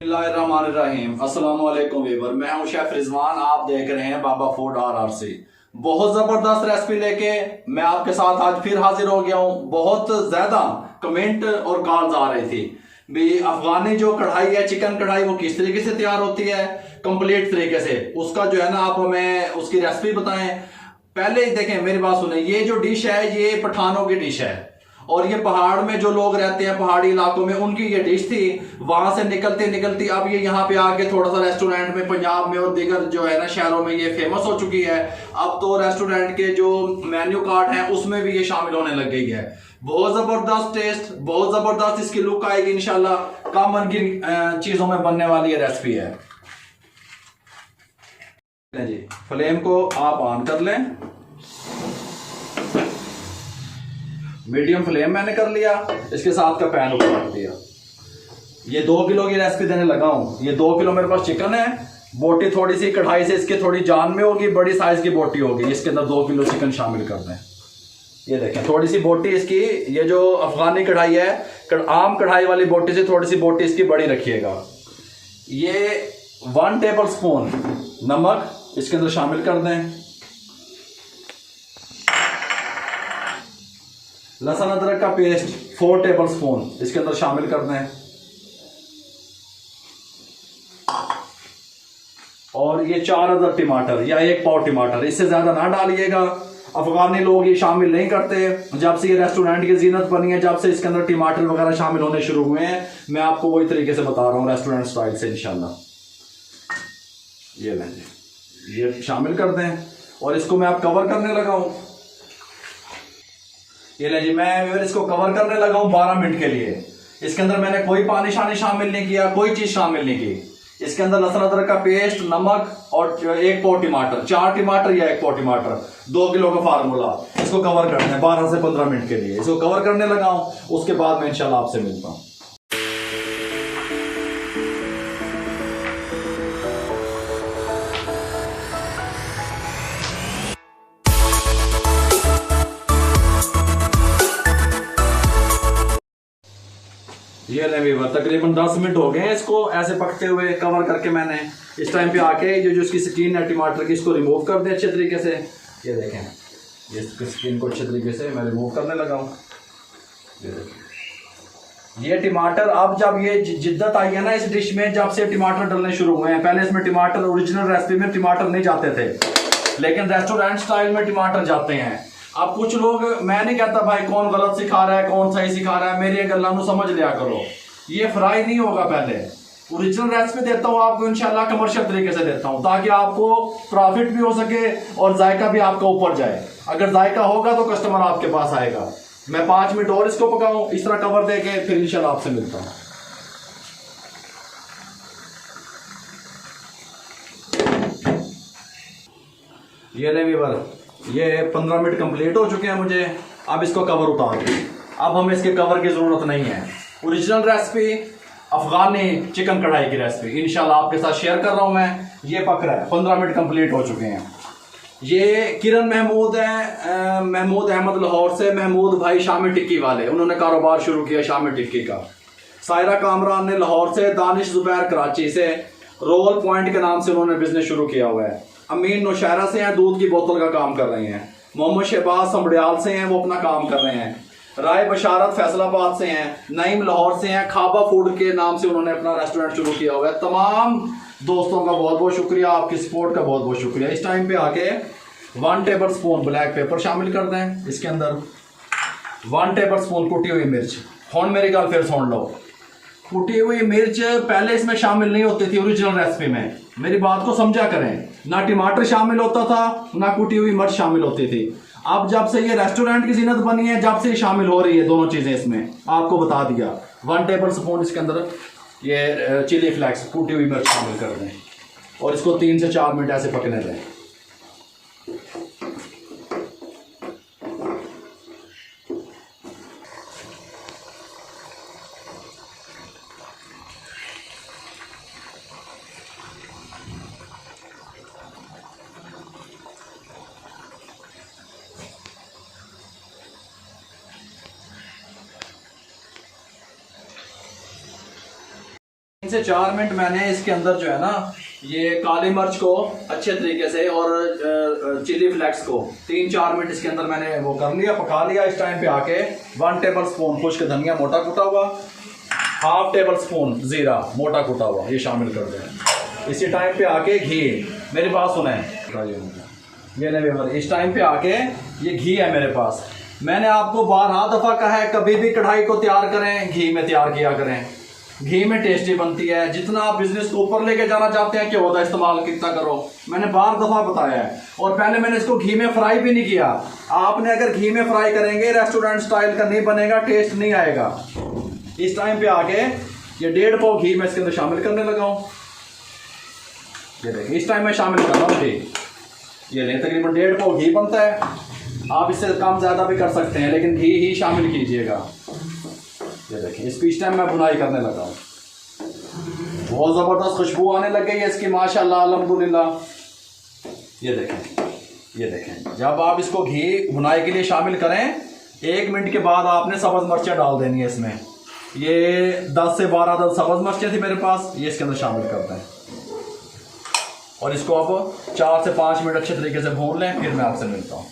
बिस्मिल्लाहिर्रहमानिर्रहीम। अस्सलाम वालेकुम वीवर, मैं हूं शेफ रिजवान। आप देख रहे हैं बाबा फूड RR से। बहुत ज़बरदस्त रेसिपी लेके मैं आपके साथ आज फिर हाजिर हो गया हूं। बहुत ज़्यादा कमेंट और कॉल्स आ रहे थे भी अफगानी जो कढ़ाई है, चिकन कढ़ाई, वो किस तरीके से तैयार होती है कंप्लीट तरीके से, उसका जो है ना आप हमें उसकी रेसिपी बताएं। पहले देखें, मेरी बात सुने, ये जो डिश है ये पठानों की डिश है और ये पहाड़ में जो लोग रहते हैं पहाड़ी इलाकों में उनकी ये डिश थी। वहां से निकलती निकलती अब ये यहाँ पे आके थोड़ा सा रेस्टोरेंट में पंजाब में और दीगर जो है ना शहरों में ये फेमस हो चुकी है। अब तो रेस्टोरेंट के जो मेन्यू कार्ड है उसमें भी ये शामिल होने लग गई है। बहुत जबरदस्त टेस्ट, बहुत जबरदस्त इसकी लुक आएगी इंशाल्लाह। कॉमन की चीजों में बनने वाली ये रेसिपी है जी। फ्लेम को आप ऑन कर लें, मीडियम फ्लेम मैंने कर लिया। इसके साथ का पैन ऊपर रख दिया। ये 2 किलो की रेसिपी देने लगा हूं। ये 2 किलो मेरे पास चिकन है। बोटी थोड़ी सी कढ़ाई से इसके थोड़ी जान में होगी, बड़ी साइज की बोटी होगी। इसके अंदर 2 किलो चिकन शामिल कर दें। ये देखें थोड़ी सी बोटी इसकी, ये जो अफगानी कढ़ाई है, आम कढ़ाई वाली बोटी से थोड़ी सी बोटी इसकी बड़ी रखिएगा। ये 1 टेबल स्पून नमक इसके अंदर शामिल कर दें। लहसुन अदरक का पेस्ट 4 टेबल स्पून इसके अंदर शामिल कर दें। और ये 4 अदर टमाटर या 1 पाव टमाटर, इससे ज्यादा ना डालिएगा। अफगानी लोग ये शामिल नहीं करते। जब से ये रेस्टोरेंट की जीनत बनी है, जब से इसके अंदर टमाटर वगैरह शामिल होने शुरू हुए हैं, मैं आपको वही तरीके से बता रहा हूँ रेस्टोरेंट स्टाइल से इंशाल्लाह। ये लें जी, ये शामिल कर दें और इसको मैं आप कवर करने लगा हूं। ये ले जी, मैं इसको कवर करने लगा हूं 12 मिनट के लिए। इसके अंदर मैंने कोई पानी शानी शामिल नहीं किया, कोई चीज शामिल नहीं की। इसके अंदर लहसुन अदरक का पेस्ट, नमक और 1 पाव टमाटर, 4 टमाटर या 1 पाव टमाटर, 2 किलो का फार्मूला। इसको कवर करना है 12 से 15 मिनट के लिए। इसको कवर करने लगा हूं, उसके बाद मैं इंशाल्लाह आपसे मिलता हूं। ये ले वीवर, तकरीबन 10 मिनट हो गए हैं इसको ऐसे पकते हुए, कवर करके मैंने। इस टाइम पे आके जो इसकी स्किन है टमाटर की, इसको रिमूव कर दें अच्छे तरीके से। ये देखें, ये इसकी स्किन को अच्छे तरीके से मैं रिमूव करने लगा हूँ। ये देखें, ये टमाटर अब जब ये जिद्दत आई है ना इस डिश में, जब से टमाटर डलने शुरू हुए हैं। पहले इसमें टमाटर, ओरिजिनल रेसिपी में टमाटर नहीं जाते थे, लेकिन रेस्टोरेंट स्टाइल में टमाटर जाते हैं। अब कुछ लोग, मैं नहीं कहता भाई कौन गलत सिखा रहा है कौन सही सिखा रहा है, मेरी गल्ला समझ लिया करो। ये फ्राई नहीं होगा, पहले ओरिजिनल रेसिपी देता हूँ आपको इंशाल्लाह, कमर्शियल तरीके से देता हूँ ताकि आपको प्रॉफिट भी हो सके और जायका भी आपका ऊपर जाए। अगर जायका होगा तो कस्टमर आपके पास आएगा। मैं 5 मिनट और इसको पकाऊं इस तरह कवर देके, फिर इंशाल्लाह आपसे मिलता हूँ। ये ले वीवर, ये 15 मिनट कंप्लीट हो चुके हैं मुझे। अब इसको कवर उतार दें। अब हमें इसके कवर की जरूरत नहीं है। ओरिजिनल रेसिपी अफगानी चिकन कढ़ाई की रेसिपी इंशाल्लाह आपके साथ शेयर कर रहा हूं मैं। ये पक रहा है, 15 मिनट कंप्लीट हो चुके हैं। ये किरण महमूद है, महमूद अहमद लाहौर से। महमूद भाई शामी टिक्की वाले, उन्होंने कारोबार शुरू किया शामी टिक्की का। सायरा कामरान ने लाहौर से, दानिश जुबैर कराची से, रोल पॉइंट के नाम से उन्होंने बिजनेस शुरू किया हुआ है। अमीन नौशहरा से हैं, दूध की बोतल का काम कर रहे हैं। मोहम्मद शहबाज समड़ियाल से हैं, वो अपना काम कर रहे हैं। राय बशारत फैसलाबाद से हैं। नईम लाहौर से हैं, खाबा फूड के नाम से उन्होंने अपना रेस्टोरेंट शुरू किया हुआ है। तमाम दोस्तों का बहुत बहुत शुक्रिया, आपकी सपोर्ट का बहुत बहुत शुक्रिया। इस टाइम पे आके 1 टेबल स्पून ब्लैक पेपर शामिल कर दें। इसके अंदर 1 टेबल स्पून कुटी हुई मिर्च। हुण मेरी गल फिर सुन लो, कुटी हुई मिर्च पहले इसमें शामिल नहीं होती थी ओरिजिनल रेसिपी में, मेरी बात को समझा करें। ना टमाटर शामिल होता था, ना कुटी हुई मिर्च शामिल होती थी। अब जब से ये रेस्टोरेंट की जीनत बनी है, जब से शामिल हो रही है दोनों चीजें इसमें, आपको बता दिया। 1 टेबल स्पून इसके अंदर ये चिली फ्लेक्स, कुटी हुई मिर्च शामिल कर दें और इसको 3 से 4 मिनट ऐसे पकने दें। 3 से 4 मिनट मैंने इसके अंदर जो है ना ये काली मिर्च को अच्छे तरीके से और चिली फ्लेक्स को 3-4 मिनट इसके अंदर मैंने वो कर लिया, पका लिया। इस टाइम पे आके 1 टेबल स्पून खुश्क धनिया मोटा कुटा हुआ, 1/2 टेबल स्पून जीरा मोटा कुटा हुआ, ये शामिल कर दें। इसी टाइम पे आके घी, मेरे पास सुने ये नहीं, इस टाइम पे आके ये घी है मेरे पास। मैंने आपको 12 दफ़ा कहा है कभी भी कढ़ाई को तैयार करें घी में तैयार किया करें, घी में टेस्टी बनती है। जितना आप बिजनेस को ऊपर लेके जाना चाहते हैं क्यों होता है इस्तेमाल कितना करो, मैंने 12 दफ़ा बताया है। और पहले मैंने इसको घी में फ्राई भी नहीं किया। आपने अगर घी में फ्राई करेंगे रेस्टोरेंट स्टाइल का नहीं बनेगा, टेस्ट नहीं आएगा। इस टाइम पे आके ये 1.5 पाव घी मैं इसके अंदर शामिल करने लगा हूँ। ये देखिए इस टाइम मैं शामिल कर रहा हूँ घी। ये नहीं तकरीबन 1.5 पाव घी बनता है, आप इससे कम ज़्यादा भी कर सकते हैं लेकिन घी ही शामिल कीजिएगा। ये देखिए इसकी इस टाइम मैं बुनाई करने लगा हूँ। बहुत ज़बरदस्त खुशबू आने लग गई है इसकी माशाल्लाह अल्हम्दुलिल्लाह। ये देखें जब आप इसको घी बुनाई के लिए शामिल करें 1 मिनट के बाद आपने सब्ज़ मिर्चें डाल देनी है इसमें। ये 10 से 12 सब्ज़ मिर्चें थी मेरे पास, ये इसके अंदर शामिल करते हैं और इसको आप 4 से 5 मिनट अच्छे तरीके से भून लें, फिर मैं आपसे मिलता हूँ।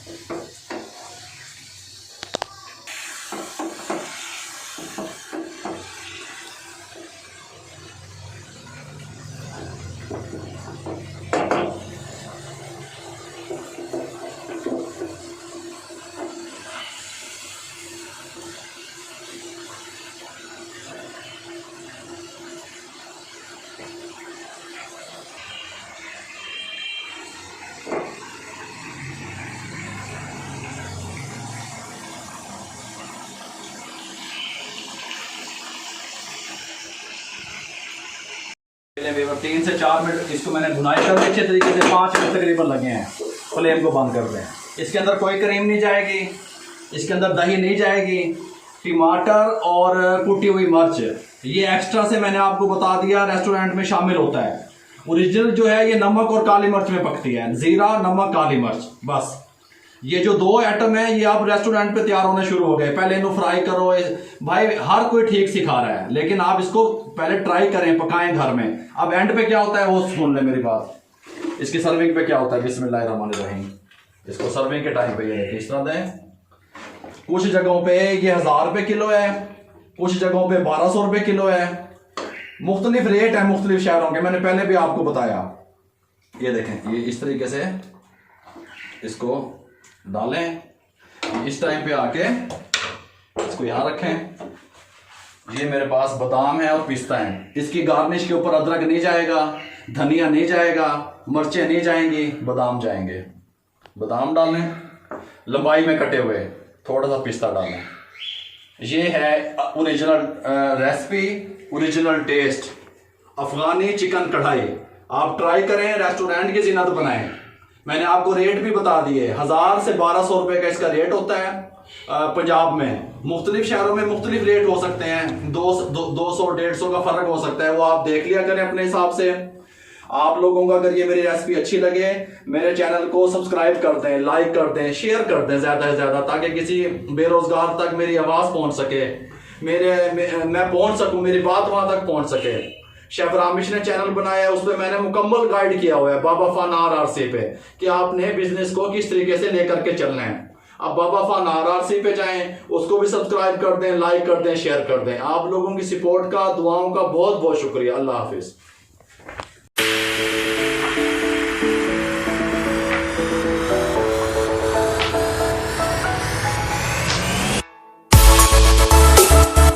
वेवर 3 से 4 मिनट इसको मैंने भुनाई कर दी अच्छे तरीके से, 5 मिनट तकरीबन लगे हैं। फ्लेम को बंद कर दें। इसके अंदर कोई क्रीम नहीं जाएगी, इसके अंदर दही नहीं जाएगी, टमाटर और कुटी हुई मिर्च ये एक्स्ट्रा से मैंने आपको बता दिया रेस्टोरेंट में शामिल होता है। ओरिजिनल जो है ये नमक और काली मिर्च में पकती है, जीरा नमक काली मिर्च बस। ये जो 2 आइटम है ये अब रेस्टोरेंट पे तैयार होने शुरू हो गए। पहले इन्हें फ्राई करो, भाई हर कोई ठीक सिखा रहा है लेकिन आप इसको पहले ट्राई करें, पकाएं घर में। अब एंड पे क्या होता है वो सुन ले मेरी बात। इसकी सर्विंग पे क्या होता है, बिस्मिल्लाहिर्रहमानिर्रहीम। इसको सर्विंग के टाइम पे ये इस तरह दें। कुछ जगहों पे ये 1000 रुपये किलो है, कुछ जगहों पे 1200 रुपये किलो है। मुख्तलिफ रेट है मुख्तलिफ शहरों के, मैंने पहले भी आपको बताया। ये देखें ये इस तरीके से इसको डालें। इस टाइम पे आके इसको यहाँ रखें। ये मेरे पास बादाम है और पिस्ता है। इसकी गार्निश के ऊपर अदरक नहीं जाएगा, धनिया नहीं जाएगा, मिर्चें नहीं जाएंगी, बादाम जाएंगे। बादाम डालें लंबाई में कटे हुए, थोड़ा सा पिस्ता डालें। ये है ओरिजिनल रेसिपी, ओरिजिनल टेस्ट अफगानी चिकन कढ़ाई। आप ट्राई करें, रेस्टोरेंट की जिन्नत बनाएं। मैंने आपको रेट भी बता दिए, 1000 से 1200 रुपए का इसका रेट होता है। पंजाब में मुख्तलिफ शहरों में मुख्तलिफ रेट हो सकते हैं, 200-150 का फर्क हो सकता है, वो आप देख लिया करें अपने हिसाब से। आप लोगों को अगर ये मेरी रेसिपी अच्छी लगे मेरे चैनल को सब्सक्राइब कर दें, लाइक कर दें, शेयर कर दें ज़्यादा से ज़्यादा, ताकि किसी बेरोजगार तक मेरी आवाज़ पहुंच सके, मैं पहुंच सकूं, मेरी बात वहां तक पहुंच सके। शेफ रामिश ने चैनल बनाया है, उस पर मैंने मुकम्मल गाइड किया हुआ है बाबा फान RRC पे कि आपने बिजनेस को किस तरीके से लेकर के चलना है। अब बाबा फान RRC पे जाएं, उसको भी सब्सक्राइब कर दें, लाइक कर दें, शेयर कर दें। आप लोगों की सपोर्ट का, दुआओं का बहुत बहुत शुक्रिया। अल्लाह हाफिज।